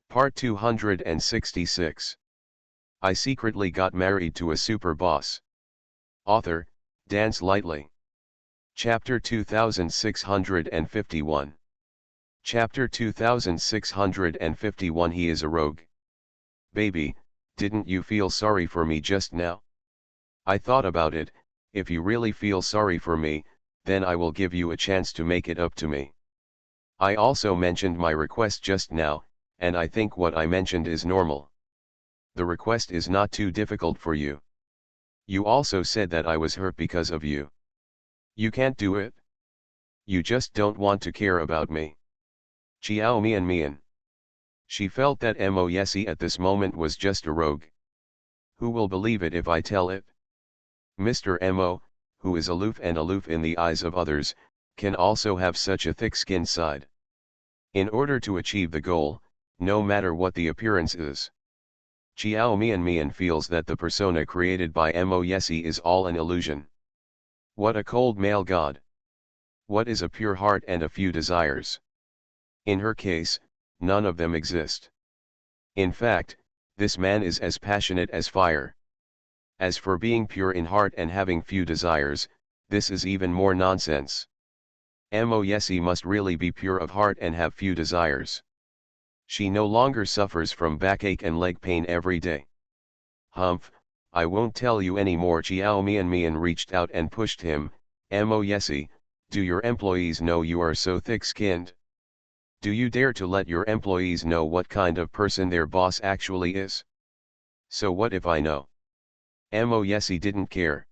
Part 266. I secretly got married to a super boss. Author, Dance Lightly. Chapter 2651. Chapter 2651. He is a rogue. Baby, didn't you feel sorry for me just now? I thought about it. If you really feel sorry for me, then I will give you a chance to make it up to me. I also mentioned my request just now, and I think what I mentioned is normal. The request is not too difficult for you. You also said that I was hurt because of you. You can't do it? You just don't want to care about me. Chiao Mian Mian. She felt that Mo Yesi at this moment was just a rogue. Who will believe it if I tell it? Mr. Mo, who is aloof in the eyes of others, can also have such a thick-skinned side. In order to achieve the goal, no matter what the appearance is. Chiao Mian Mian feels that the persona created by Mo Yesi is all an illusion. What a cold male god! What is a pure heart and a few desires? In her case, none of them exist. In fact, this man is as passionate as fire. As for being pure in heart and having few desires, this is even more nonsense. Mo Yesi must really be pure of heart and have few desires. She no longer suffers from backache and leg pain every day. Humph, I won't tell you any more. Chiao Mian Mian reached out and pushed him. Mo Yesi, do your employees know you are so thick-skinned? Do you dare to let your employees know what kind of person their boss actually is? So what if I know? Mo Yesi didn't care.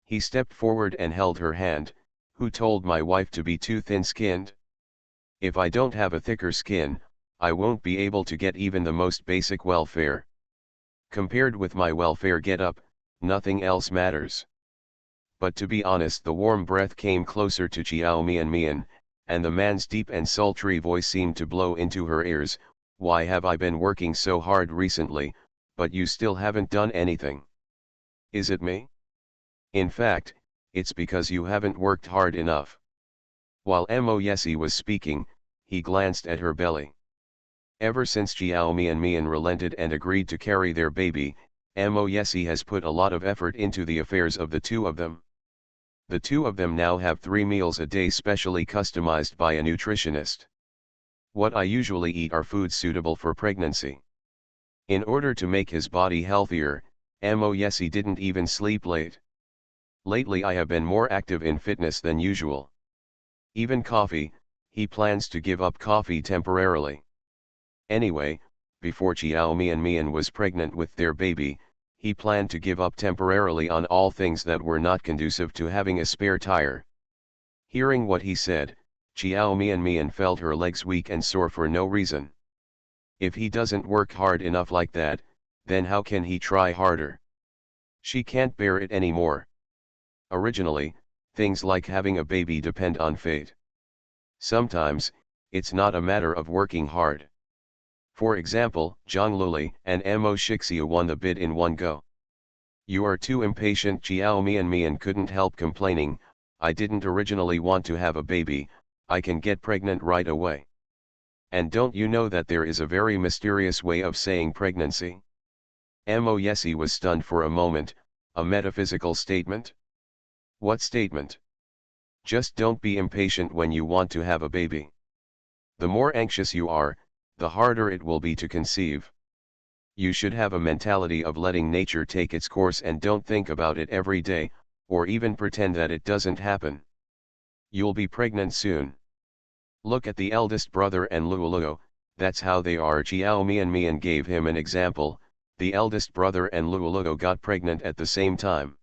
He stepped forward and held her hand. Who told my wife to be too thin-skinned? If I don't have a thicker skin, I won't be able to get even the most basic welfare. Compared with my welfare get-up, nothing else matters. But to be honest, the warm breath came closer to Chiao Mian Mian, and the man's deep and sultry voice seemed to blow into her ears. Why have I been working so hard recently, but you still haven't done anything? Is it me? In fact, it's because you haven't worked hard enough. While Mo Yesi was speaking, he glanced at her belly. Ever since Chiao Mian Mian relented and agreed to carry their baby, Mo Yesi has put a lot of effort into the affairs of the two of them. The two of them now have 3 meals a day specially customized by a nutritionist. What I usually eat are foods suitable for pregnancy. In order to make his body healthier, Mo Yesi didn't even sleep late. Lately I have been more active in fitness than usual. Even coffee, he plans to give up coffee temporarily. Anyway, before Chiao Mian Mian was pregnant with their baby, he planned to give up temporarily on all things that were not conducive to having a spare tire. Hearing what he said, Chiao Mian Mian felt her legs weak and sore for no reason. If he doesn't work hard enough like that, then how can he try harder? She can't bear it anymore. Originally, things like having a baby depend on fate. Sometimes, it's not a matter of working hard. For example, Zhang Luli and Mo Shixia won the bid in one go. You are too impatient. Chiao Mian Mian couldn't help complaining. I didn't originally want to have a baby, I can get pregnant right away. And don't you know that there is a very mysterious way of saying pregnancy? Mo Yesi was stunned for a moment. A metaphysical statement? What statement? Just don't be impatient when you want to have a baby. The more anxious you are, the harder it will be to conceive. You should have a mentality of letting nature take its course and don't think about it every day, or even pretend that it doesn't happen. You'll be pregnant soon. Look at the eldest brother and Luoluo, that's how they are. Chiao Mian Mian gave him an example. The eldest brother and Luoluo got pregnant at the same time.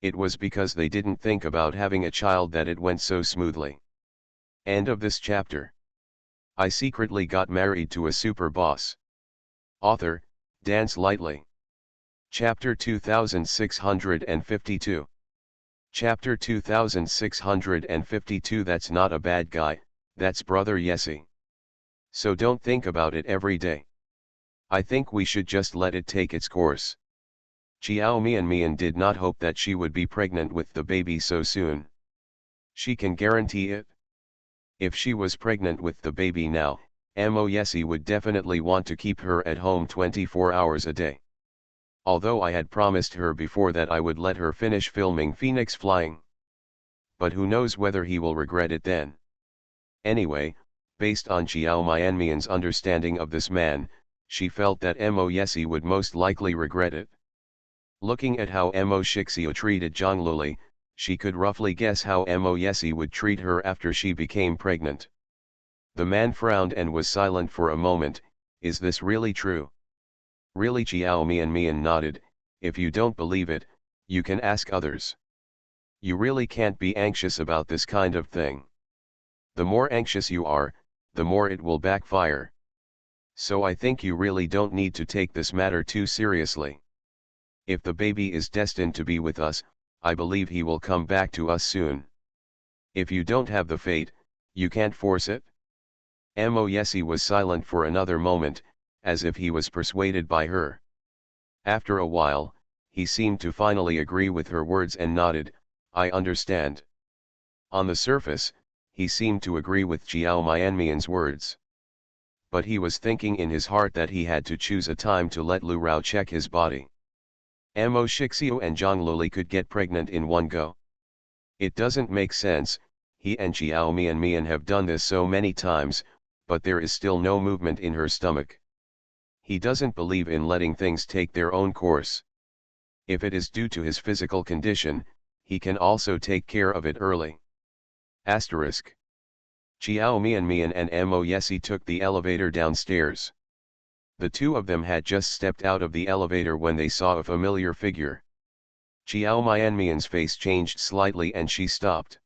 It was because they didn't think about having a child that it went so smoothly. End of this chapter. I secretly got married to a super boss. Author, Dance Lightly. Chapter 2652. Chapter 2652. That's not a bad guy, that's Brother Yesi. So don't think about it every day. I think we should just let it take its course. Chiao Mian Mian did not hope that she would be pregnant with the baby so soon. She can guarantee it. If she was pregnant with the baby now, Mo Yesi would definitely want to keep her at home 24 hours a day. Although I had promised her before that I would let her finish filming Phoenix Flying. But who knows whether he will regret it then. Anyway, based on Xiao Mianmian's understanding of this man, she felt that Mo Yesi would most likely regret it. Looking at how Mo Shixio treated Zhang Luli, she could roughly guess how Mo Yesi would treat her after she became pregnant. The man frowned and was silent for a moment. Is this really true? Really? Xiao Mianmian nodded. If you don't believe it, you can ask others. You really can't be anxious about this kind of thing. The more anxious you are, the more it will backfire. So I think you really don't need to take this matter too seriously. If the baby is destined to be with us, I believe he will come back to us soon. If you don't have the fate, you can't force it. Mo Yesi was silent for another moment, as if he was persuaded by her. After a while, he seemed to finally agree with her words and nodded, I understand. On the surface, he seemed to agree with Xiao Mianmian's words. But he was thinking in his heart that he had to choose a time to let Lu Rao check his body. Mo Shixio and Zhang Luli could get pregnant in one go. It doesn't make sense. He and Xiao Mianmian have done this so many times, but there is still no movement in her stomach. He doesn't believe in letting things take their own course. If it is due to his physical condition, he can also take care of it early. Asterisk. Xiao Mianmian and Mo Yesi took the elevator downstairs. The two of them had just stepped out of the elevator when they saw a familiar figure. Xiao Mianmian's face changed slightly and she stopped.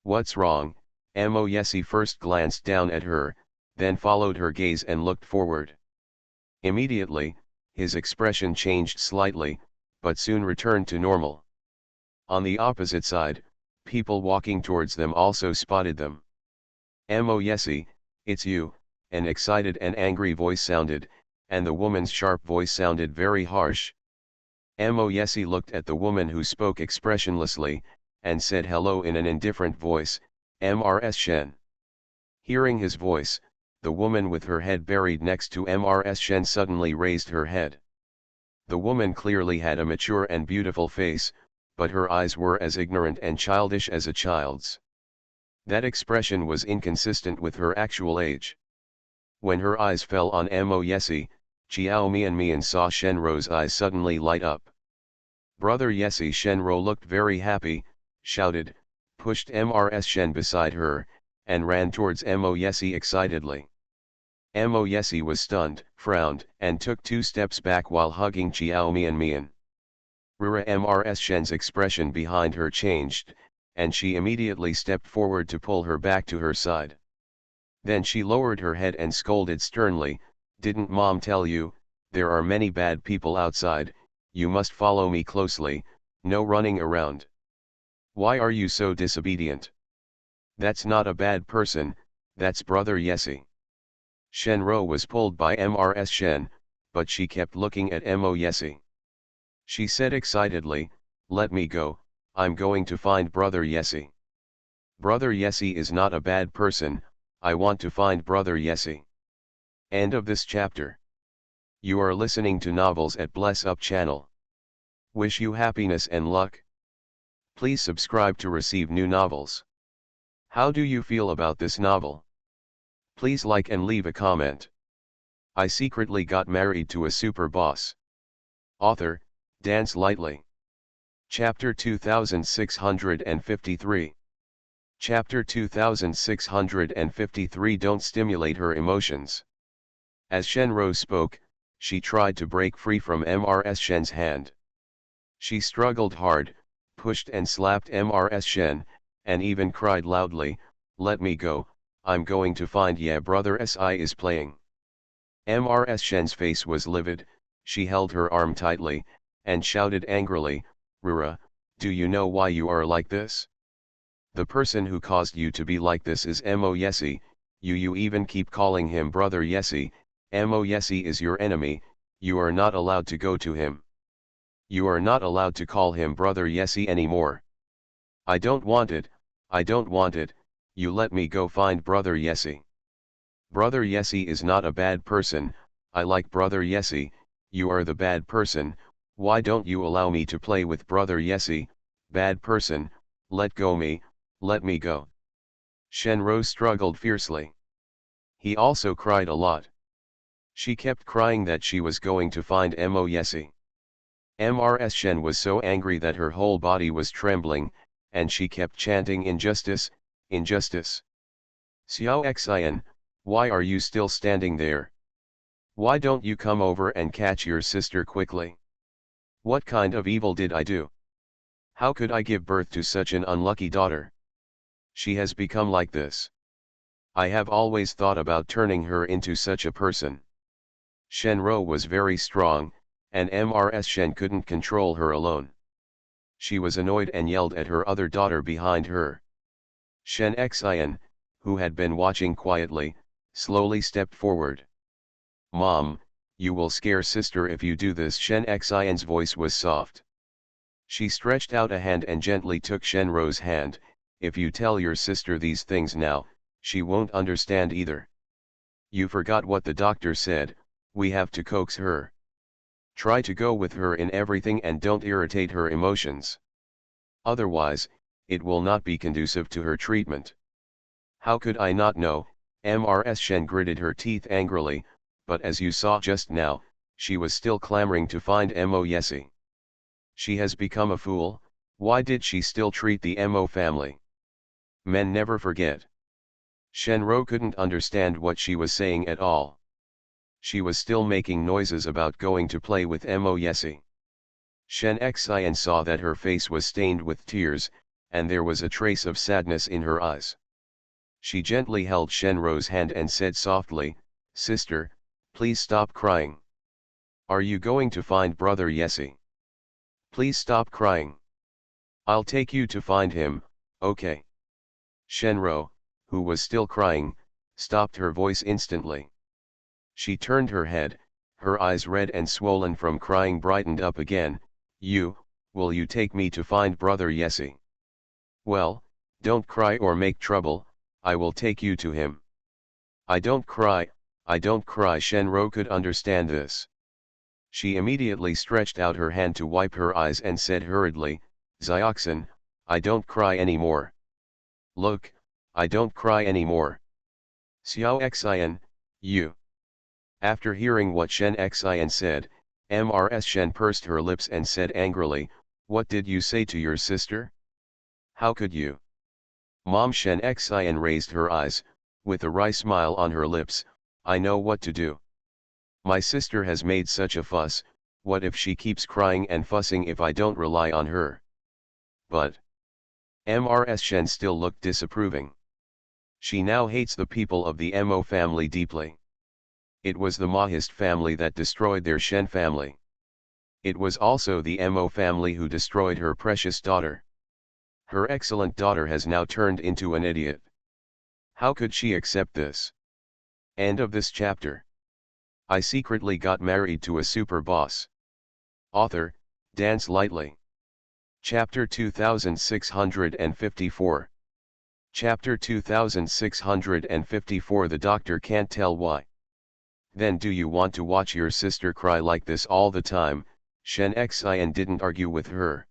What's wrong? Mo Yesi first glanced down at her, then followed her gaze and looked forward. Immediately, his expression changed slightly, but soon returned to normal. On the opposite side, people walking towards them also spotted them. Mo Yesi, it's you, an excited and angry voice sounded, and the woman's sharp voice sounded very harsh. Mo Yesi looked at the woman who spoke expressionlessly, and said hello in an indifferent voice, Mrs. Shen. Hearing his voice, the woman with her head buried next to Mrs. Shen suddenly raised her head. The woman clearly had a mature and beautiful face, but her eyes were as ignorant and childish as a child's. That expression was inconsistent with her actual age. When her eyes fell on Mo Yesi, Xiao Mianmian saw Shenrou's eyes suddenly light up. Brother Yesi. Shenrou looked very happy, shouted, pushed Mrs. Shen beside her, and ran towards Mo Yesi excitedly. Mo Yesi was stunned, frowned, and took 2 steps back while hugging Xiao Mianmian. Rura Mrs. Shen's expression behind her changed, and she immediately stepped forward to pull her back to her side. Then she lowered her head and scolded sternly, didn't Mom tell you, there are many bad people outside, you must follow me closely, no running around. Why are you so disobedient? That's not a bad person, that's Brother Yesi. Shenrou was pulled by Mrs. Shen, but she kept looking at Mo Yesi. She said excitedly, let me go, I'm going to find Brother Yesi. Brother Yesi is not a bad person, I want to find Brother Yesi. End of this chapter. You are listening to Novels at Bless Up channel. Wish you happiness and luck. Please subscribe to receive new novels. How do you feel about this novel? Please like and leave a comment. I secretly got married to a super boss. Author, Dance Lightly. Chapter 2653. Chapter 2653. Don't stimulate her emotions. As Shenrou spoke, she tried to break free from Mrs. Shen's hand. She struggled hard, pushed and slapped Mrs. Shen, and even cried loudly, let me go, I'm going to find ya Brother Si is playing. Mrs. Shen's face was livid, she held her arm tightly, and shouted angrily, Rura, do you know why you are like this? The person who caused you to be like this is Mo Yesi, you even keep calling him Brother Yesi, Mo Yesi is your enemy, you are not allowed to go to him. You are not allowed to call him Brother Yesi anymore. I don't want it, you let me go find Brother Yesi. Brother Yesi is not a bad person, I like Brother Yesi, you are the bad person, why don't you allow me to play with Brother Yesi, bad person, let me go. Shenrou struggled fiercely. He also cried a lot. She kept crying that she was going to find Mo Yesi. Mrs. Shen was so angry that her whole body was trembling, and she kept chanting injustice, injustice. Xiao Xian, why are you still standing there? Why don't you come over and catch your sister quickly? What kind of evil did I do? How could I give birth to such an unlucky daughter? She has become like this. I have always thought about turning her into such a person. Shenrou was very strong, and Mrs. Shen couldn't control her alone. She was annoyed and yelled at her other daughter behind her. Shen Xian, who had been watching quietly, slowly stepped forward. Mom, you will scare sister if you do this. Shen Xian's voice was soft. She stretched out a hand and gently took Shenrou's hand. If you tell your sister these things now, she won't understand either. You forgot what the doctor said, we have to coax her. Try to go with her in everything and don't irritate her emotions. Otherwise, it will not be conducive to her treatment. How could I not know? Mrs. Shen gritted her teeth angrily, but as you saw just now, she was still clamoring to find Mo Yesi. She has become a fool, why did she still treat the Mo family? Men never forget. Shenrou couldn't understand what she was saying at all. She was still making noises about going to play with Mo Yesi. Shen Xian saw that her face was stained with tears, and there was a trace of sadness in her eyes. She gently held Shenrou's hand and said softly, Sister, please stop crying. Are you going to find Brother Yesi? Please stop crying. I'll take you to find him, okay? Shenrou, who was still crying, stopped her voice instantly. She turned her head, her eyes red and swollen from crying brightened up again. Will you take me to find Brother Yesi? Well, don't cry or make trouble, I will take you to him. I don't cry, Shenrou could understand this. She immediately stretched out her hand to wipe her eyes and said hurriedly, Xiaoxin, I don't cry anymore. Look, I don't cry anymore. Xiao Xian, you. After hearing what Shen Xian said, Mrs. Shen pursed her lips and said angrily, what did you say to your sister? How could you? Mom. Shen Xian raised her eyes, with a wry smile on her lips, I know what to do. My sister has made such a fuss, what if she keeps crying and fussing if I don't rely on her? But Mrs. Shen still looked disapproving. She now hates the people of the Mo family deeply. It was the Mahist family that destroyed their Shen family. It was also the Mo family who destroyed her precious daughter. Her excellent daughter has now turned into an idiot. How could she accept this? End of this chapter. I secretly got married to a super boss. Author, Dance Lightly. Chapter 2654. Chapter 2654. The doctor can't tell why. Then do you want to watch your sister cry like this all the time? Shen Xian didn't argue with her.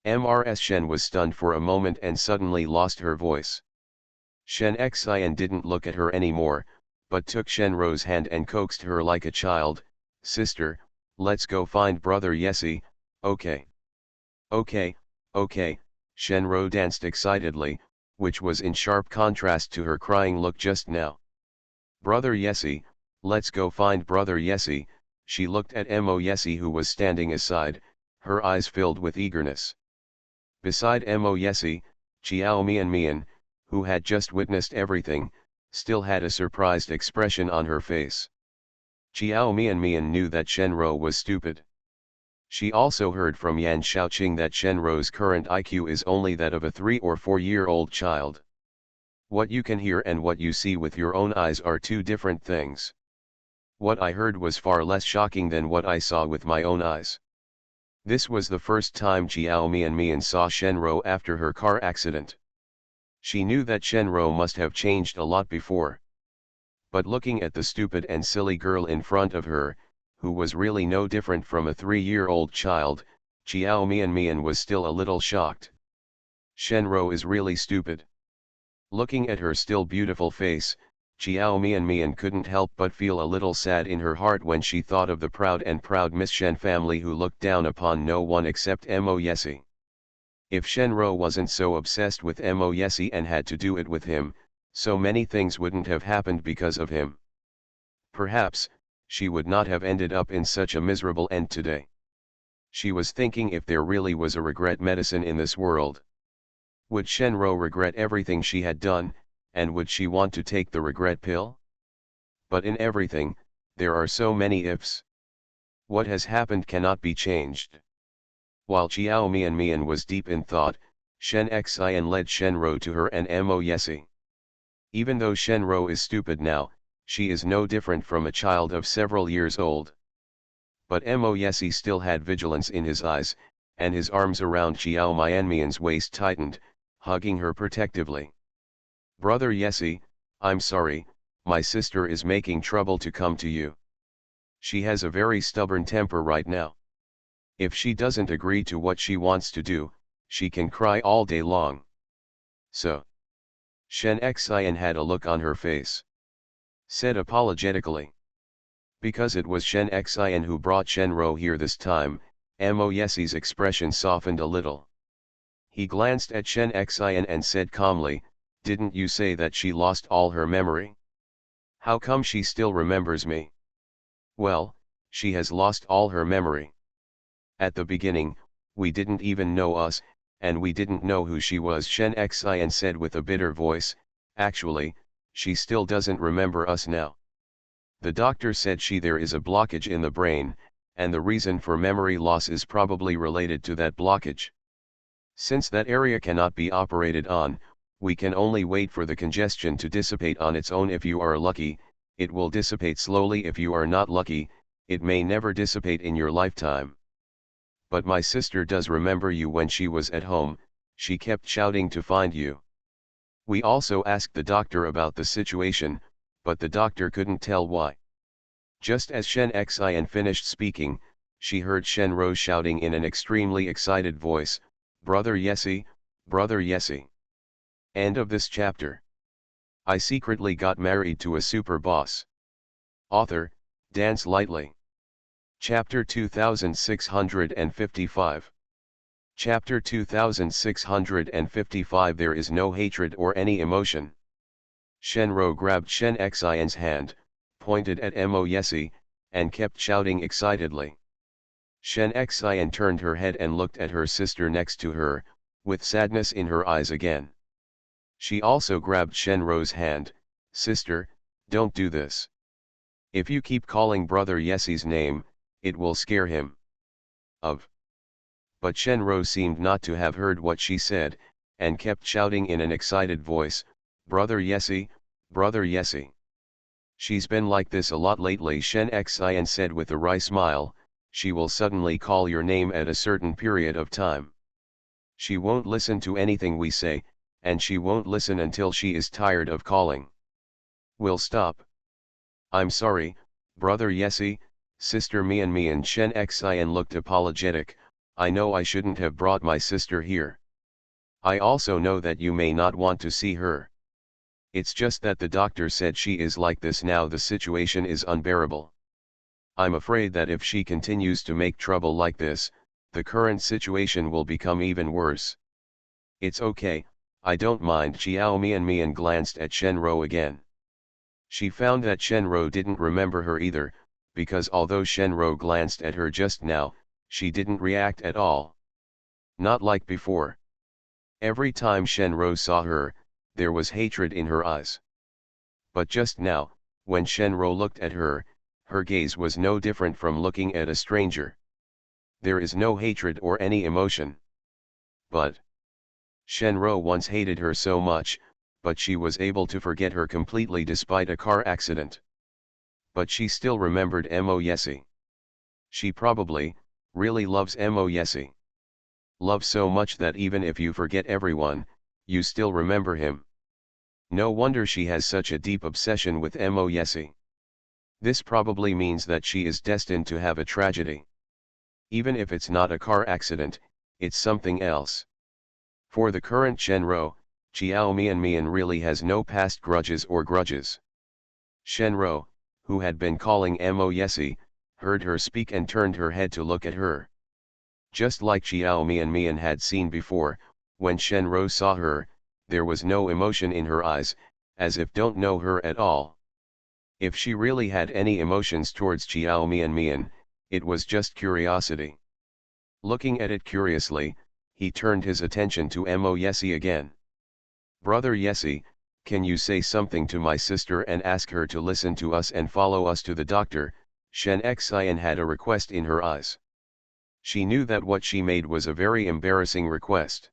Mrs. Shen was stunned for a moment and suddenly lost her voice. Shen Xian didn't look at her anymore, but took Shenrou's hand and coaxed her like a child, Sister, let's go find Brother Yesi, okay? Okay, Shenrou danced excitedly, which was in sharp contrast to her crying look just now. Brother Yesi, let's go find Brother Yesi. She looked at Mo Yesi who was standing aside, her eyes filled with eagerness. Beside Mo Yesi, Chiao Mian, who had just witnessed everything, still had a surprised expression on her face. Chiao Mian knew that Shenrou was stupid. She also heard from Yan Shaoqing that Shenrou's current IQ is only that of a 3 or 4-year-old child. What you can hear and what you see with your own eyes are two different things. What I heard was far less shocking than what I saw with my own eyes. This was the first time Chiao Mian saw Shenrou after her car accident. She knew that Shenrou must have changed a lot before. But looking at the stupid and silly girl in front of her, who was really no different from a 3-year-old child, Chiao Mian was still a little shocked. Shenro is really stupid. Looking at her still beautiful face, Chiao Mian couldn't help but feel a little sad in her heart when she thought of the proud Miss Shen family who looked down upon no one except Mo Yesi. If Shenro wasn't so obsessed with Mo Yesi and had to do it with him, so many things wouldn't have happened because of him. Perhaps, she would not have ended up in such a miserable end today. She was thinking if there really was a regret medicine in this world. Would Shenro regret everything she had done, and would she want to take the regret pill? But in everything, there are so many ifs. What has happened cannot be changed. While Chiao Mian was deep in thought, Shen Xian led Shenro to her and Mo Yesi. Even though Shenro is stupid now, she is no different from a child of several years old. But Mo Yesi still had vigilance in his eyes, and his arms around Chiao Mian's waist tightened, hugging her protectively. "Brother Yesi, I'm sorry, my sister is making trouble to come to you. She has a very stubborn temper right now. If she doesn't agree to what she wants to do, she can cry all day long." So, Shen Xian had a look on her face. Said apologetically. Because it was Shen Xian who brought Shenro here this time, Mo Yesi's expression softened a little. He glanced at Shen Xian and said calmly, "Didn't you say that she lost all her memory? How come she still remembers me?" "Well, she has lost all her memory. At the beginning, we didn't even know us, and we didn't know who she was," Shen Xian said with a bitter voice. "Actually, she still doesn't remember us now. The doctor said there is a blockage in the brain, and the reason for memory loss is probably related to that blockage. Since that area cannot be operated on, we can only wait for the congestion to dissipate on its own. If you are lucky, it will dissipate slowly. If you are not lucky, it may never dissipate in your lifetime. But my sister does remember you when she was at home, she kept shouting to find you. We also asked the doctor about the situation, but the doctor couldn't tell why." Just as Shen Xian finished speaking, she heard Shenro shouting in an extremely excited voice, "Brother Yesi, Brother Yesi." End of this chapter. I secretly got married to a super boss. Author, Dance Lightly. Chapter 2655. Chapter 2655. There is no hatred or any emotion. Shenro grabbed Shen Xian's hand, pointed at Mo Yesi, and kept shouting excitedly. Shen Xian turned her head and looked at her sister next to her, with sadness in her eyes again. She also grabbed Shenro's hand. "Sister, don't do this. If you keep calling Brother Yesi's name, it will scare him." But Shenro seemed not to have heard what she said, and kept shouting in an excited voice, "Brother Yesi, Brother Yesi." "She's been like this a lot lately," Shen Xian said with a wry smile. "She will suddenly call your name at a certain period of time. She won't listen to anything we say, and she won't listen until she is tired of calling. We'll stop." "I'm sorry, Brother Yesi, Sister Mian." Shen Xian looked apologetic. "I know I shouldn't have brought my sister here. I also know that you may not want to see her. It's just that the doctor said she is like this now. The situation is unbearable. I'm afraid that if she continues to make trouble like this, the current situation will become even worse." "It's okay, I don't mind." Chiao Mian glanced at Shenro again. She found that Shenro didn't remember her either, because although Shenro glanced at her just now, she didn't react at all. Not like before. Every time Shenro saw her, there was hatred in her eyes. But just now, when Shenro looked at her, her gaze was no different from looking at a stranger. There is no hatred or any emotion. But Shenro once hated her so much, but she was able to forget her completely despite a car accident. But she still remembered Mo Yesi. She probably, really loves Mo Yesi. Love so much that even if you forget everyone, you still remember him. No wonder she has such a deep obsession with Mo Yesi. This probably means that she is destined to have a tragedy. Even if it's not a car accident, it's something else. For the current Shenro, Xiao Mian really has no past grudges or grudges. Shenro, who had been calling Mo Yesi, heard her speak and turned her head to look at her. Just like Xiao Mian had seen before, when Shenro saw her, there was no emotion in her eyes, as if don't know her at all. If she really had any emotions towards Xiao Mian, it was just curiosity. Looking at it curiously, he turned his attention to Mo Yesi again. Brother Yesi, can you say something to my sister and ask her to listen to us and follow us to the doctor? Shen Xian had a request in her eyes. She knew that what she made was a very embarrassing request.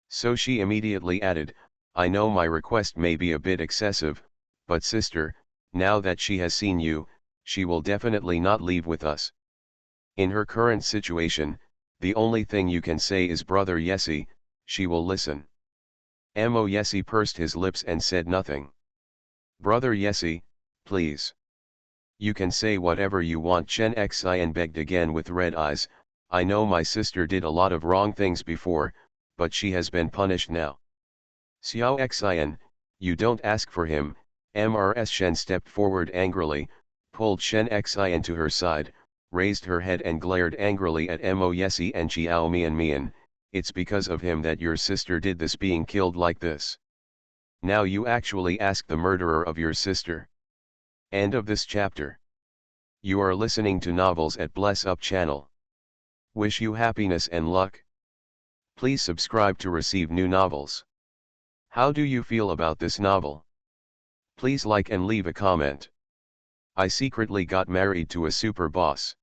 So she immediately added, I know my request may be a bit excessive, but sister, now that she has seen you, she will definitely not leave with us. In her current situation, the only thing you can say is Brother Yesi, she will listen. Mo Yesi pursed his lips and said nothing. Brother Yesi, please. You can say whatever you want. Chen Xian begged again with red eyes. I know my sister did a lot of wrong things before, but she has been punished now. Xiao Xian, you don't ask for him. Mrs. Shen stepped forward angrily, pulled Shen Xian to her side, raised her head and glared angrily at Mo Yesi and Xiao Mian. It's because of him that your sister did this, being killed like this. Now you actually ask the murderer of your sister. End of this chapter. You are listening to Novels at Bless Up channel. Wish you happiness and luck. Please subscribe to receive new novels. How do you feel about this novel? Please like and leave a comment. I secretly got married to a super boss.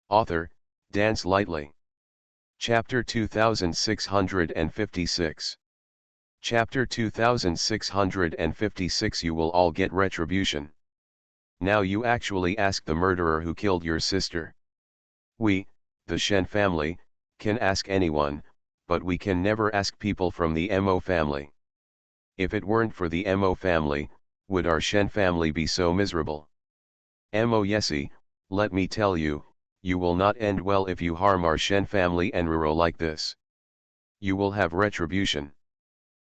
Author, Dance Lightly. Chapter 2656. Chapter 2656. You will all get retribution. Now you actually ask the murderer who killed your sister. We, the Shen family, can ask anyone, but we can never ask people from the Mo family. If it weren't for the Mo family, would our Shen family be so miserable? Mo Yesi, let me tell you, you will not end well if you harm our Shen family and Ruro like this. You will have retribution.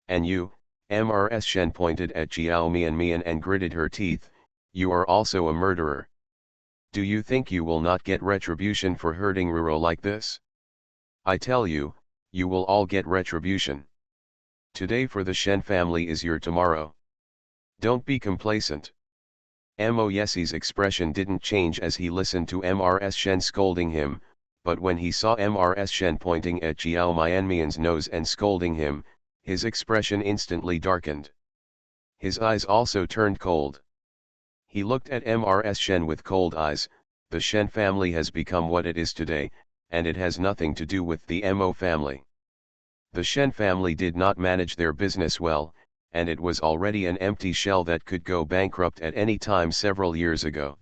And you, Mrs. Shen pointed at Xiao Mian and gritted her teeth, you are also a murderer. Do you think you will not get retribution for hurting Ruro like this? I tell you, you will all get retribution. Today for the Shen family is your tomorrow. Don't be complacent. Mo Yesi's expression didn't change as he listened to Mrs. Shen scolding him, but when he saw Mrs. Shen pointing at Xiao Mian's nose and scolding him, his expression instantly darkened. His eyes also turned cold. He looked at Mrs. Shen with cold eyes. The Shen family has become what it is today, and it has nothing to do with the Mo family. The Shen family did not manage their business well, and it was already an empty shell that could go bankrupt at any time several years ago.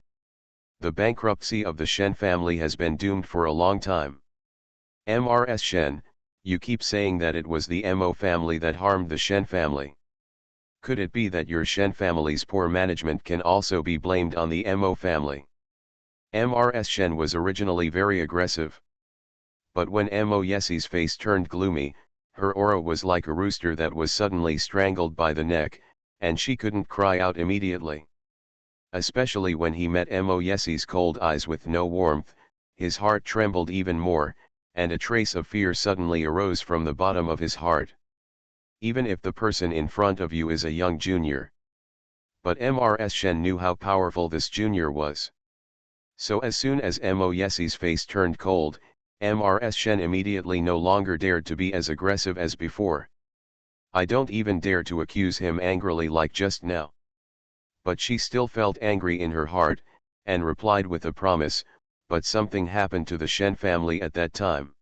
The bankruptcy of the Shen family has been doomed for a long time. Mrs. Shen, you keep saying that it was the Mo family that harmed the Shen family. Could it be that your Shen family's poor management can also be blamed on the Mo family? Mrs. Shen was originally very aggressive. But when Mo Yesi's face turned gloomy, her aura was like a rooster that was suddenly strangled by the neck, and she couldn't cry out immediately. Especially when he met Mo Yesi's cold eyes with no warmth, his heart trembled even more, and a trace of fear suddenly arose from the bottom of his heart. Even if the person in front of you is a young junior. But Mrs. Shen knew how powerful this junior was. So as soon as Mo Yesi's face turned cold, Mrs. Shen immediately no longer dared to be as aggressive as before. I don't even dare to accuse him angrily like just now. But she still felt angry in her heart, and replied with a promise, but something happened to the Shen family at that time.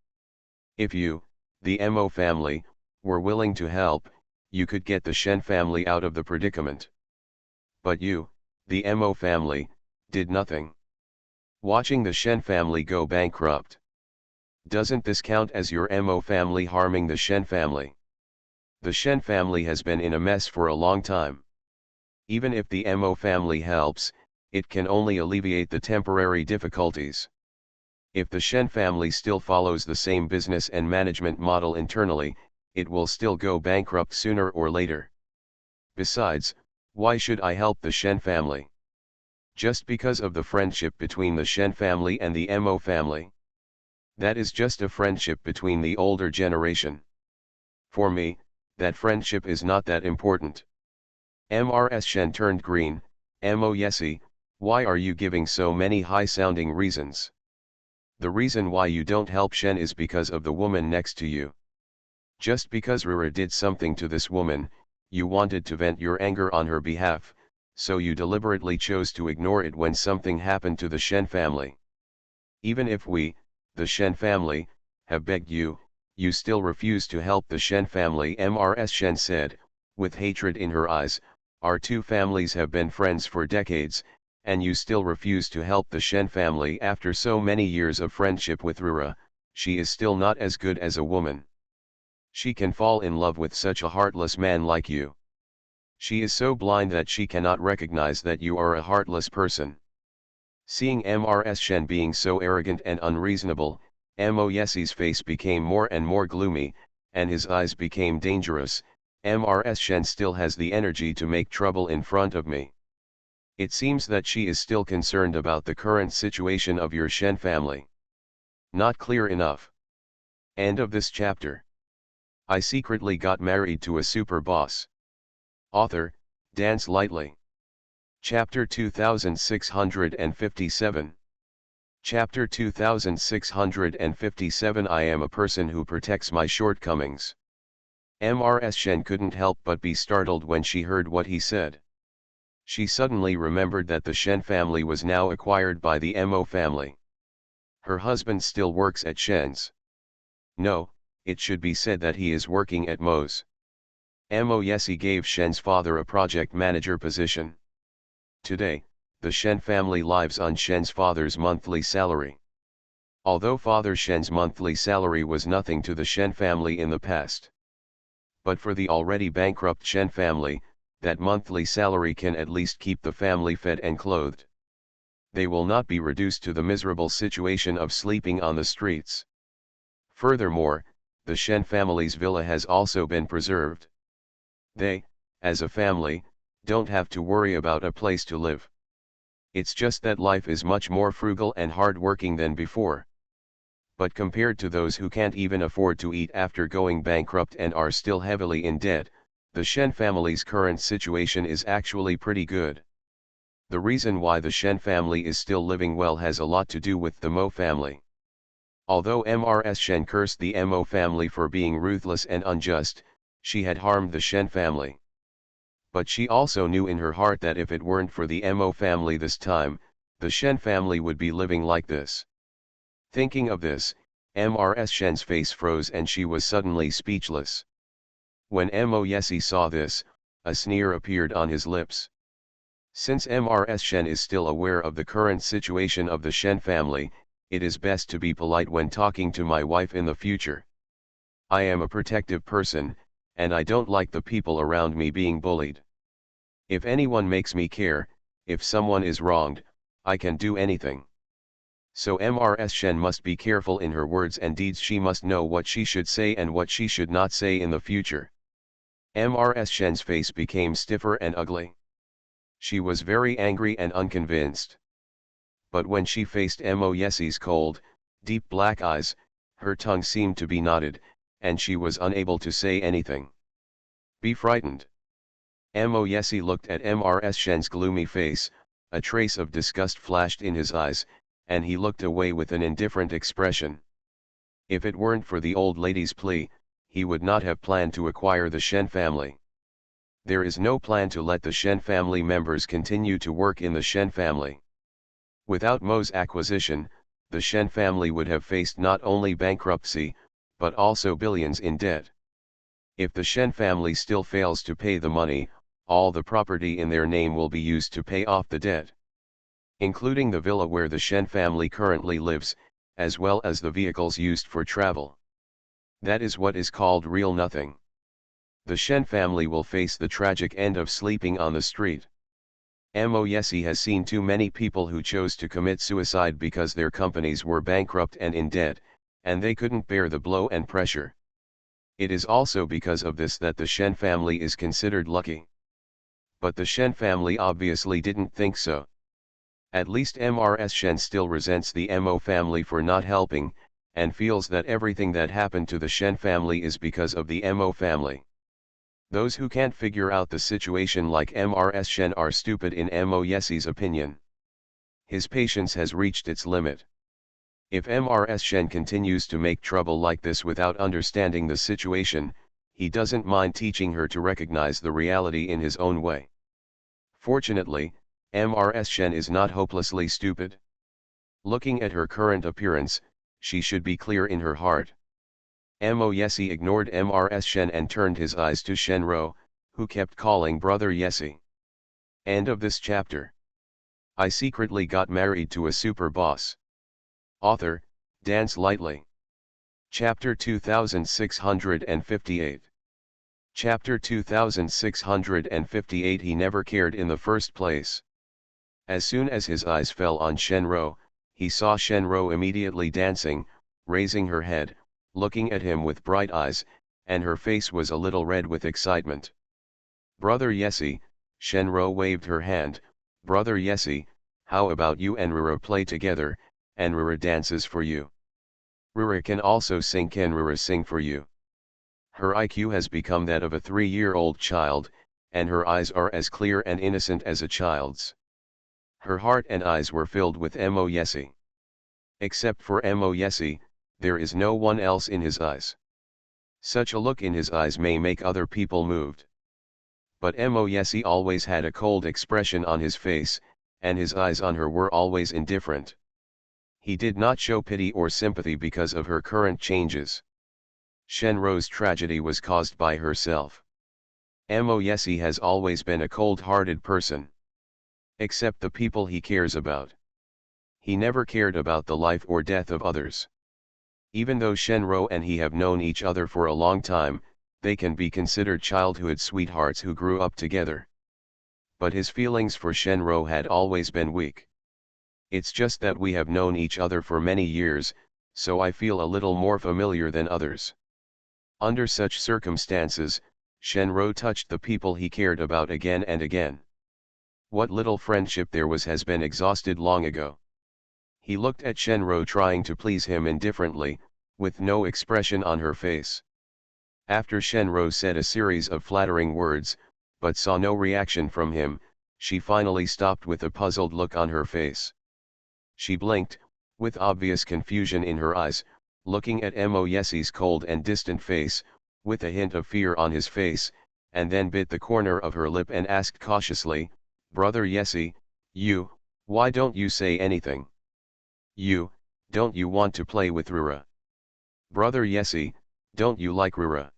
If you, the Mo family, were willing to help, you could get the Shen family out of the predicament. But you, the Mo family, did nothing. Watching the Shen family go bankrupt. Doesn't this count as your Mo family harming the Shen family? The Shen family has been in a mess for a long time. Even if the Mo family helps, it can only alleviate the temporary difficulties. If the Shen family still follows the same business and management model internally, it will still go bankrupt sooner or later. Besides, why should I help the Shen family? Just because of the friendship between the Shen family and the Mo family? That is just a friendship between the older generation. For me, that friendship is not that important. Mrs. Shen turned green. Mo Yesi, why are you giving so many high-sounding reasons? The reason why you don't help Shen is because of the woman next to you. Just because Rura did something to this woman, you wanted to vent your anger on her behalf, so you deliberately chose to ignore it when something happened to the Shen family. Even if we, the Shen family, have begged you, you still refuse to help the Shen family. Mrs. Shen said, with hatred in her eyes, our two families have been friends for decades, and you still refuse to help the Shen family after so many years of friendship with Rura. She is still not as good as a woman. She can fall in love with such a heartless man like you. She is so blind that she cannot recognize that you are a heartless person. Seeing Mrs. Shen being so arrogant and unreasonable, Mo Yesi's face became more and more gloomy, and his eyes became dangerous. Mrs. Shen still has the energy to make trouble in front of me. It seems that she is still concerned about the current situation of your Shen family. Not clear enough. End of this chapter. I secretly got married to a super boss. Author, Dance Lightly. Chapter 2657. Chapter 2657. I am a person who protects my shortcomings. Mrs. Shen couldn't help but be startled when she heard what he said. She suddenly remembered that the Shen family was now acquired by the Mo family. Her husband still works at Shen's. No, it should be said that he is working at Mo's. Mo Yesi gave Shen's father a project manager position. Today, the Shen family lives on Shen's father's monthly salary. Although Father Shen's monthly salary was nothing to the Shen family in the past. But for the already bankrupt Shen family, that monthly salary can at least keep the family fed and clothed. They will not be reduced to the miserable situation of sleeping on the streets. Furthermore, the Shen family's villa has also been preserved. They, as a family, don't have to worry about a place to live. It's just that life is much more frugal and hard-working than before. But compared to those who can't even afford to eat after going bankrupt and are still heavily in debt, the Shen family's current situation is actually pretty good. The reason why the Shen family is still living well has a lot to do with the Mo family. Although Mrs. Shen cursed the Mo family for being ruthless and unjust, she had harmed the Shen family. But she also knew in her heart that if it weren't for the Mo family this time, the Shen family would be living like this. Thinking of this, Mrs. Shen's face froze and she was suddenly speechless. When Mo Yesi saw this, a sneer appeared on his lips. Since Mrs. Shen is still aware of the current situation of the Shen family, it is best to be polite when talking to my wife in the future. I am a protective person, and I don't like the people around me being bullied. If anyone makes me care, if someone is wronged, I can do anything. So Mrs. Shen must be careful in her words and deeds. She must know what she should say and what she should not say in the future. Mrs. Shen's face became stiffer and ugly. She was very angry and unconvinced. But when she faced Mo Yesi's cold, deep black eyes, her tongue seemed to be knotted, and she was unable to say anything. Be frightened. Mo Yesi looked at Mrs. Shen's gloomy face, a trace of disgust flashed in his eyes, and he looked away with an indifferent expression. If it weren't for the old lady's plea, he would not have planned to acquire the Shen family. There is no plan to let the Shen family members continue to work in the Shen family. Without Mo's acquisition, the Shen family would have faced not only bankruptcy, but also billions in debt. If the Shen family still fails to pay the money, all the property in their name will be used to pay off the debt, including the villa where the Shen family currently lives, as well as the vehicles used for travel. That is what is called real nothing. the Shen family will face the tragic end of sleeping on the street. Mo Yesi has seen too many people who chose to commit suicide because their companies were bankrupt and in debt, and they couldn't bear the blow and pressure. It is also because of this that the Shen family is considered lucky. But the Shen family obviously didn't think so. At least Mrs. Shen still resents the Mo family for not helping, and feels that everything that happened to the Shen family is because of the Mo family. Those who can't figure out the situation like Mrs. Shen are stupid in Mo Yesi's opinion. His patience has reached its limit. If Mrs. Shen continues to make trouble like this without understanding the situation, he doesn't mind teaching her to recognize the reality in his own way. Fortunately, Mrs. Shen is not hopelessly stupid. Looking at her current appearance, she should be clear in her heart. Mo Yesi ignored Mrs. Shen and turned his eyes to Shenro, who kept calling Brother Yesi. End of this chapter. I secretly got married to a super boss. Author, Dance Lightly. Chapter 2658. Chapter 2658. He never cared in the first place. As soon as his eyes fell on Shenro, he saw Shenro immediately dancing, raising her head, looking at him with bright eyes, and her face was a little red with excitement. Brother Yesi, Shenro waved her hand. Brother Yesi, how about you and Rura play together, and Rura dances for you. Rura can also sing. Can Rura sing for you? Her IQ has become that of a 3-year-old child, and her eyes are as clear and innocent as a child's. Her heart and eyes were filled with Mo Yesi. Except for Mo Yesi, there is no one else in his eyes. Such a look in his eyes may make other people moved. But Mo Yesi always had a cold expression on his face, and his eyes on her were always indifferent. He did not show pity or sympathy because of her current changes. Shenro's tragedy was caused by herself. Mo Yesi has always been a cold-hearted person. Except the people he cares about. He never cared about the life or death of others. Even though Shenro and he have known each other for a long time, they can be considered childhood sweethearts who grew up together. But his feelings for Shenro had always been weak. It's just that we have known each other for many years, so I feel a little more familiar than others. Under such circumstances, Shenro touched the people he cared about again and again. What little friendship there was has been exhausted long ago. He looked at Shenro trying to please him indifferently, with no expression on her face. After Shenro said a series of flattering words, but saw no reaction from him, she finally stopped with a puzzled look on her face. She blinked, with obvious confusion in her eyes, looking at Mo Yesi's cold and distant face, with a hint of fear on his face, and then bit the corner of her lip and asked cautiously, Brother Yesi, why don't you say anything? Don't you want to play with Rura? Brother Yesi, don't you like Rura?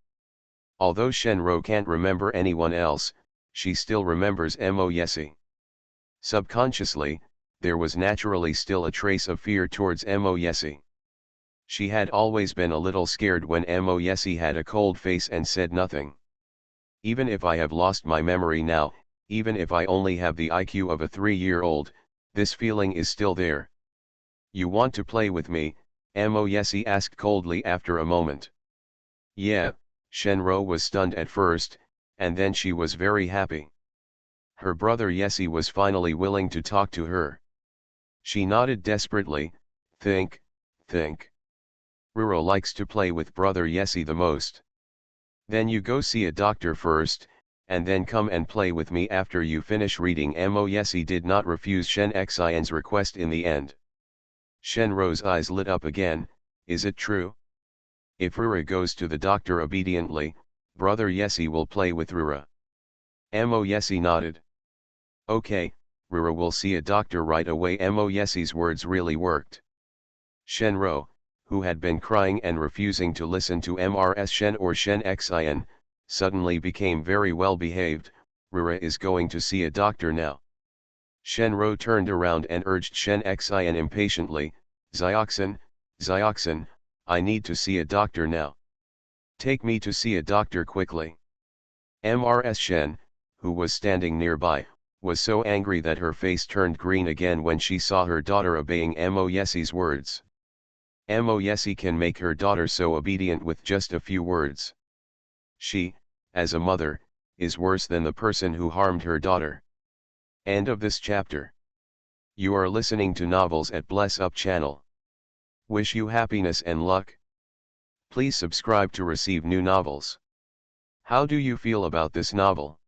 Although Shenro can't remember anyone else, she still remembers Mo Yesi. Subconsciously, there was naturally still a trace of fear towards Mo Yesi. She had always been a little scared when Mo Yesi had a cold face and said nothing. Even if I have lost my memory now, even if I only have the IQ of a 3-year-old, this feeling is still there. You want to play with me? Mo Yesi asked coldly after a moment. Yeah, Shenro was stunned at first, and then she was very happy. Her brother Yesi was finally willing to talk to her. She nodded desperately. Think. Rura likes to play with brother Yesi the most. Then you go see a doctor first, and then come and play with me after you finish reading. Mo Yesi did not refuse Shen Xian's request in the end. Shenro's eyes lit up again. Is it true? If Rura goes to the doctor obediently, brother Yesi will play with Rura. Mo Yesi nodded. Okay, Rura will see a doctor right away. Mo Yesi's words really worked. Shenro, who had been crying and refusing to listen to Mrs. Shen or Shen Xian, suddenly became very well behaved. Rura is going to see a doctor now. Shenro turned around and urged Shen Xian impatiently, Zioxin, I need to see a doctor now. Take me to see a doctor quickly. Mrs. Shen, who was standing nearby, was so angry that her face turned green again when she saw her daughter obeying Mo Yesi's words. Mo Yesi can make her daughter so obedient with just a few words. She, as a mother, is worse than the person who harmed her daughter. End of this chapter. You are listening to Novels at Bless Up channel. Wish you happiness and luck. Please subscribe to receive new novels. How do you feel about this novel?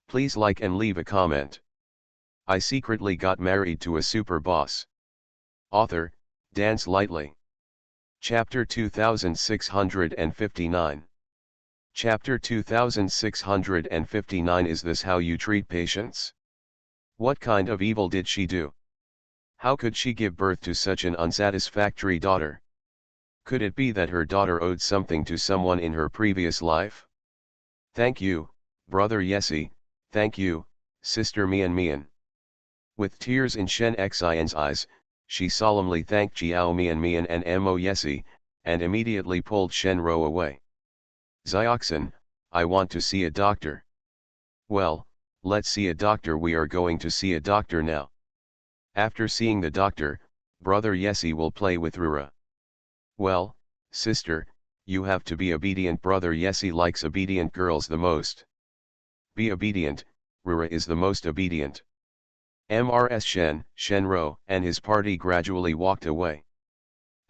Please like and leave a comment. I secretly got married to a super boss. Author, Dance Lightly. Chapter 2659. Chapter 2659. Is this how you treat patients? What kind of evil did she do? How could she give birth to such an unsatisfactory daughter? Could it be that her daughter owed something to someone in her previous life? Thank you, Brother Yesi, thank you, Sister Mian Mian. With tears in Shen Xian's eyes, she solemnly thanked Jiao Mian Mian and Mo Yesi, and immediately pulled Shen Ro away. Zioxin, I want to see a doctor. Well, let's see a doctor. We are going to see a doctor now. After seeing the doctor, Brother Yesi will play with Rura. Well, sister, you have to be obedient. Brother Yesi likes obedient girls the most. Be obedient, Rura is the most obedient. Mrs. Shenro and his party gradually walked away.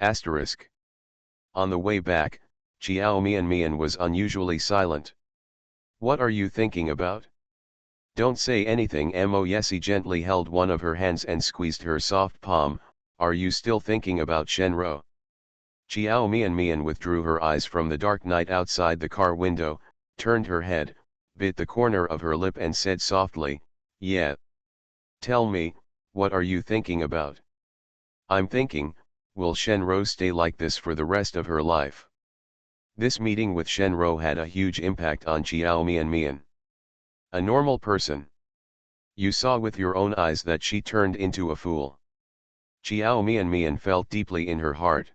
Asterisk. On the way back, Chiao Mian Mian was unusually silent. What are you thinking about? Don't say anything. Mo Yesi gently held one of her hands and squeezed her soft palm. Are you still thinking about Shenro? Chiao Mian Mian withdrew her eyes from the dark night outside the car window, turned her head, bit the corner of her lip and said softly, yeah. Tell me, what are you thinking about? I'm thinking, will Shenro stay like this for the rest of her life? This meeting with Shenro had a huge impact on Chiao Mian Mian. A normal person. You saw with your own eyes that she turned into a fool. Chiao Mian Mian felt deeply in her heart.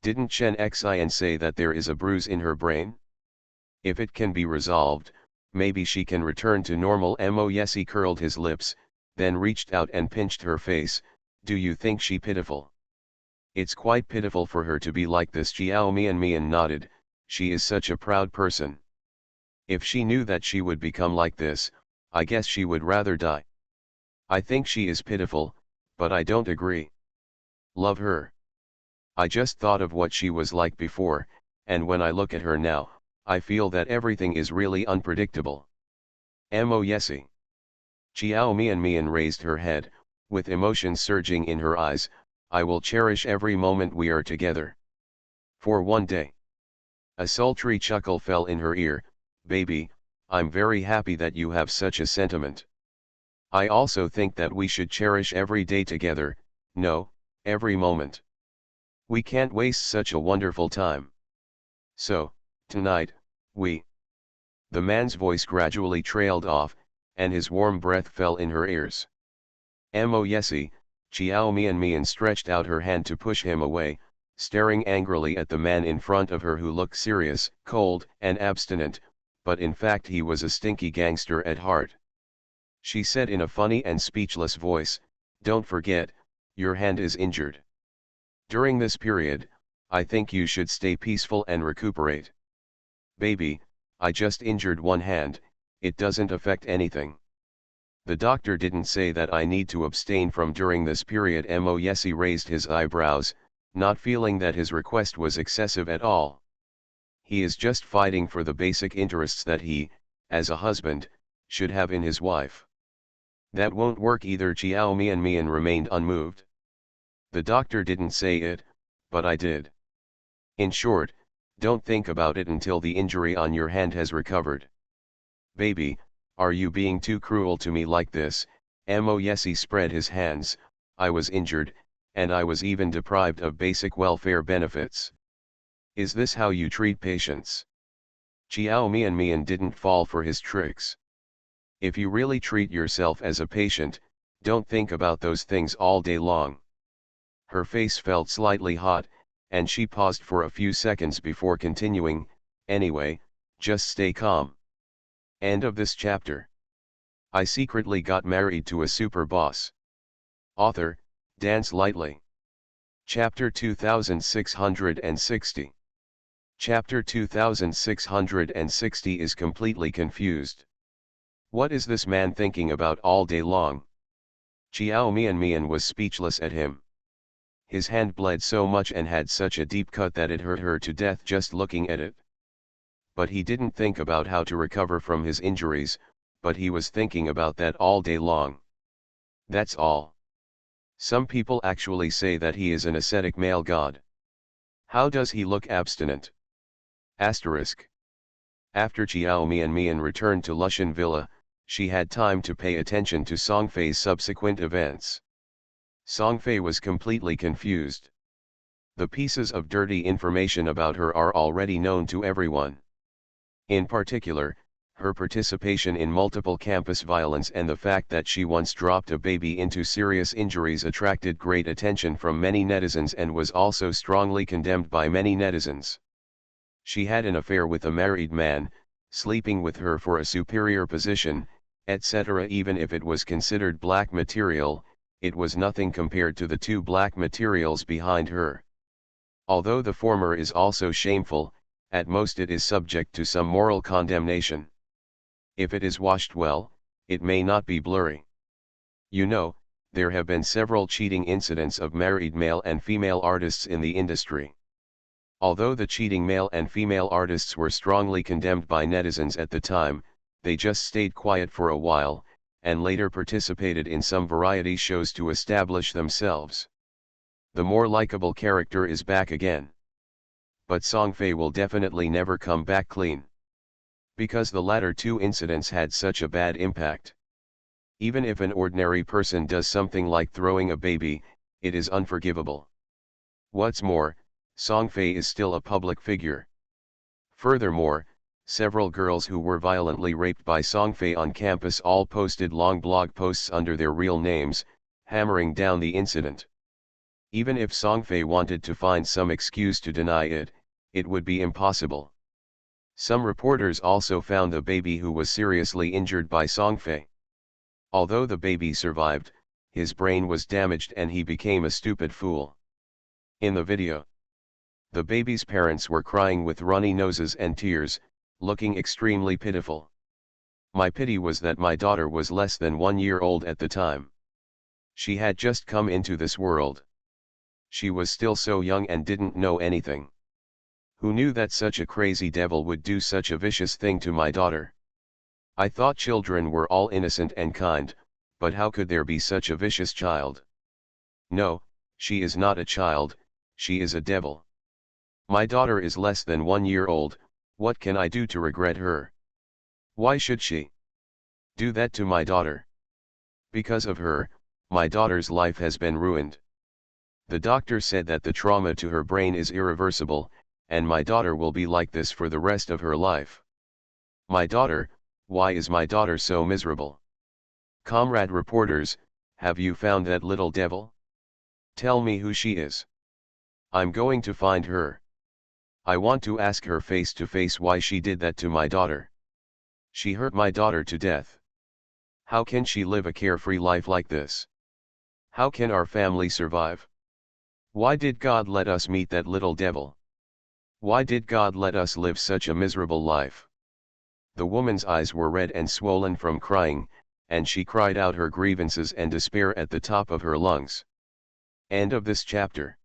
Didn't Shen Xian say that there is a bruise in her brain? If it can be resolved, maybe she can return to normal. Mo Yesi curled his lips, then reached out and pinched her face. Do you think she pitiful? It's quite pitiful for her to be like this. Chiao Mian Mian nodded. She is such a proud person. If she knew that she would become like this, I guess she would rather die. I think she is pitiful, but I don't agree. Love her. I just thought of what she was like before, and when I look at her now, I feel that everything is really unpredictable. Mo Yesi. Chiao Mian Mian raised her head, with emotion surging in her eyes. I will cherish every moment we are together. For one day. A sultry chuckle fell in her ear. Baby, I'm very happy that you have such a sentiment. I also think that we should cherish every day together, no, every moment. We can't waste such a wonderful time. So, tonight, we. The man's voice gradually trailed off, and his warm breath fell in her ears. Mo Yesi, Chiao Mian Mian stretched out her hand to push him away, staring angrily at the man in front of her who looked serious, cold, and abstinent, but in fact he was a stinky gangster at heart. She said in a funny and speechless voice, don't forget, your hand is injured. During this period, I think you should stay peaceful and recuperate. Baby, I just injured one hand, it doesn't affect anything. The doctor didn't say that I need to abstain from during this period. Mo Yesi raised his eyebrows, not feeling that his request was excessive at all. He is just fighting for the basic interests that he, as a husband, should have in his wife. That won't work either. Chiao Mian Mian remained unmoved. The doctor didn't say it, but I did. In short, don't think about it until the injury on your hand has recovered. Baby, are you being too cruel to me like this? Mo Yesi spread his hands. I was injured, and I was even deprived of basic welfare benefits. Is this how you treat patients? Chiao Mian Mian didn't fall for his tricks. If you really treat yourself as a patient, don't think about those things all day long. Her face felt slightly hot, and she paused for a few seconds before continuing, anyway, just stay calm. End of this chapter. I secretly got married to a super boss. Author, Dance Lightly. Chapter 2660. Chapter 2660 is completely confused. What is this man thinking about all day long? Chiao Mian was speechless at him. His hand bled so much and had such a deep cut that it hurt her to death just looking at it. But he didn't think about how to recover from his injuries, but he was thinking about that all day long. That's all. Some people actually say that he is an ascetic male god. How does he look abstinent? Asterisk. After Chiao Mian returned to Lushan Villa, she had time to pay attention to Songfei's subsequent events. Songfei was completely confused. The pieces of dirty information about her are already known to everyone. In particular, her participation in multiple campus violence and the fact that she once dropped a baby into serious injuries attracted great attention from many netizens and was also strongly condemned by many netizens. She had an affair with a married man, sleeping with her for a superior position, etc. Even if it was considered black material, it was nothing compared to the two black materials behind her. Although the former is also shameful, at most it is subject to some moral condemnation. If it is washed well, it may not be blurry. You know, there have been several cheating incidents of married male and female artists in the industry. Although the cheating male and female artists were strongly condemned by netizens at the time, they just stayed quiet for a while, and later participated in some variety shows to establish themselves. The more likable character is back again. But Songfei will definitely never come back clean. Because the latter two incidents had such a bad impact. Even if an ordinary person does something like throwing a baby, it is unforgivable. What's more, Songfei is still a public figure. Furthermore, several girls who were violently raped by Songfei on campus all posted long blog posts under their real names, hammering down the incident. Even if Songfei wanted to find some excuse to deny it, it would be impossible. Some reporters also found the baby who was seriously injured by Songfei. Although the baby survived, his brain was damaged and he became a stupid fool. In the video, the baby's parents were crying with runny noses and tears, looking extremely pitiful. My pity was that my daughter was less than 1 year old at the time. She had just come into this world. She was still so young and didn't know anything. Who knew that such a crazy devil would do such a vicious thing to my daughter? I thought children were all innocent and kind, but how could there be such a vicious child? No, she is not a child, she is a devil. My daughter is less than 1 year old, what can I do to regret her? Why should she do that to my daughter? Because of her, my daughter's life has been ruined. The doctor said that the trauma to her brain is irreversible, and my daughter will be like this for the rest of her life. My daughter, why is my daughter so miserable? Comrade reporters, have you found that little devil? Tell me who she is. I'm going to find her. I want to ask her face to face why she did that to my daughter. She hurt my daughter to death. How can she live a carefree life like this? How can our family survive? Why did God let us meet that little devil? Why did God let us live such a miserable life? The woman's eyes were red and swollen from crying, and she cried out her grievances and despair at the top of her lungs. End of this chapter.